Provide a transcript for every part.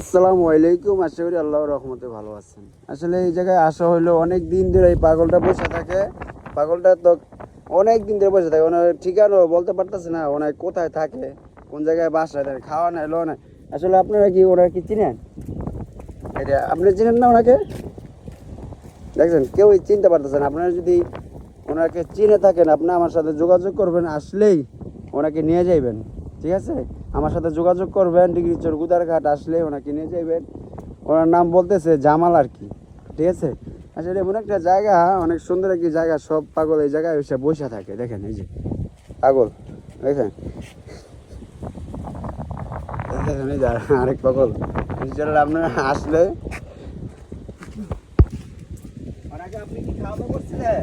আসসালামু আলাইকুম। আশা করি আল্লাহর রহমতে ভালো আছেন। আসলে এই জায়গায় আসা হইলো অনেক দিন ধরে। এই পাগলটা বসে থাকে। পাগলটা তো অনেক দিন ধরে বসে থাকে। ওনার ঠিকানাও বলতে পারতেছে না, ওনার কোথায় থাকে, কোন জায়গায় বাসায় থাকে, খাওয়া নাই লো নাই। আসলে আপনারা কি ওনার কি চিনেন? এটা আপনি চিনেন না ওনাকে? দেখছেন কেউই চিনতে পারতেছেন। আপনারা যদি ওনাকে চিনে থাকেন, আপনি আমার সাথে যোগাযোগ করবেন, আসলেই ওনাকে নিয়ে যাইবেন। ঠিক আছে, আমার সাথে যোগাযোগ করবেন। ডিগ্রিচর গুদারঘাট আসলে ওনাকে নিয়ে যাইবেন। ওনার নাম বলতেছে জামাল আর কি। ঠিক আছে, আসলে এমন একটা জায়গা, অনেক সুন্দর একটি জায়গা। সব পাগল এই জায়গায় এসে বসে থাকে। দেখেন এই যে পাগল, দেখেন দেখেন এই যে আরেক পাগল। আপনারা আসলে ওনাকে আপনি কি খাওয়া দাওয়া করছিলেন?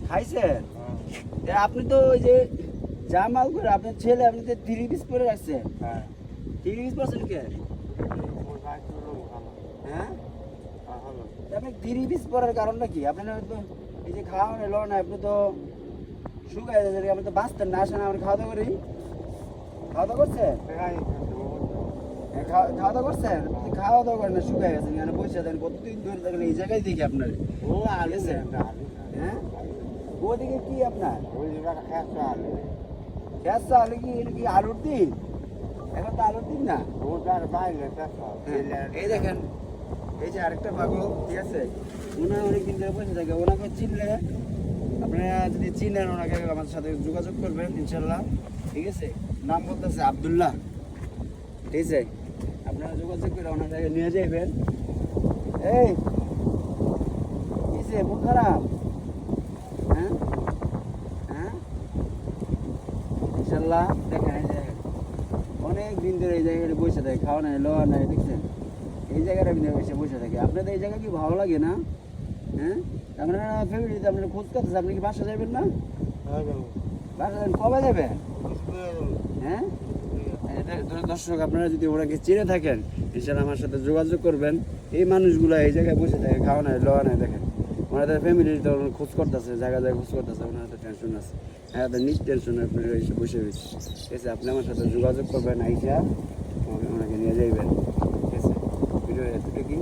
খাইছেন? আপনি তো ওই যে জামাল করে আপনার ছেলে, আপনি তো 3 পিস পরে রাখছেন। 3 পিস কে? হ্যাঁ, আপনি 3 পিস পরার কারণটা কি? আপনার তো এই যে খাওয়া এলো না, আপনি তো শুকাই যাচ্ছেন। আপনি তো বাঁচতেন না, আসেন আপনি খাওয়া দাওয়া করি। খাওয়া দাওয়া করছেন? খাওয়া দাওয়া করছেন? আপনি খাওয়া দাওয়া করেন না, শুকাই গেছেন। এখানে বসে থাকেন কতদিন ধরে থাকেন এই জায়গায় দেখি আপনার। হ্যাঁ, ওদিকে কি আপনার খেসা আলু? কি এটা কি আলুর দিন? এখন তো আলুর দিন না। এই দেখেন এই যে আরেকটা পাগল। ঠিক আছে, ওনার অনেকদিন ধরে বসে থাকে। ওনাকে চিনলে, আপনারা যদি চিনেন ওনাকে, আমার সাথে যোগাযোগ করবেন ইনশাল্লাহ। ঠিক আছে, নাম বলতেছে আব্দুল্লাহ। ঠিক আছে, আপনারা যোগাযোগ করে ওনাকে নিয়ে যাইবেন। এই কিসে মুখ খারাপ? হ্যাঁ হ্যাঁ, ইনশাল্লাহ। দেখেন এই যে অনেক দিন ধরে এই জায়গায় বসে থাকে, খাওয়া নাই লওয়া নাই। দেখছেন এই জায়গাটা কিন্তু এসে বসে থাকে। আপনাদের এই জায়গা কি ভালো লাগে না? হ্যাঁ, আপনারা ফ্যামিলিতে আপনারা খোঁজ করতেছে। আপনি কি বাসা যাবেন না? বাসা যাবেন, কবে যাবেন? হ্যাঁ, দর্শক আপনারা যদি ওনাকে চিনে থাকেন, ইনশাল্লাহ আমার সাথে যোগাযোগ করবেন। এই মানুষগুলো এই জায়গায় বসে থাকে, খাওয়া নাই লওয়া নাই। দেখেন ওনাদের ফ্যামিলির তো খোঁজ করতেছে, জায়গা জায়গায় খোঁজ করতেছে। ওনাদের টেনশন আছে, হ্যাঁ নিজ টেনশন আপনারা এসে বসে রয়েছে। ঠিক আছে, আপনি আমার সাথে যোগাযোগ করবেন, আইসা ওনাকে নিয়ে যাইবেন। ঠিক আছে, ভিডিও এতটুকুই।